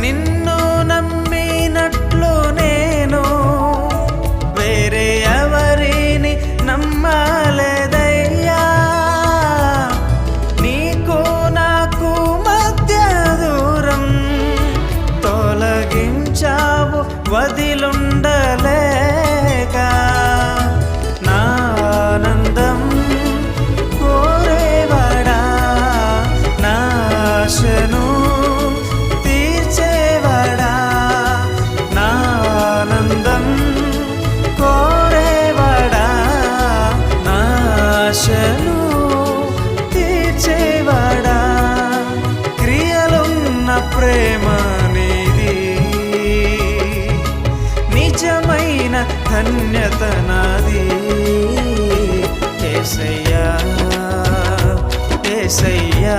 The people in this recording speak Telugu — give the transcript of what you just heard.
నిన్ను నమ్మినట్లు నేను వేరే ఎవరిని నమ్మలేదయ్యా. నీకు నాకు మధ్య దూరం తొలగించావు వదిలుండలేక. నా ఆనందం కోరేవాడా, నా ఆశను తీర్చేవాడా, నా ఆనందం కోరేవాడా, నా ఆశను తీర్చేవాడా. క్రియలున్న ప్రేమ నీది, నిజమైన ధన్యత నాది. యేసయ్యా యేసయ్యా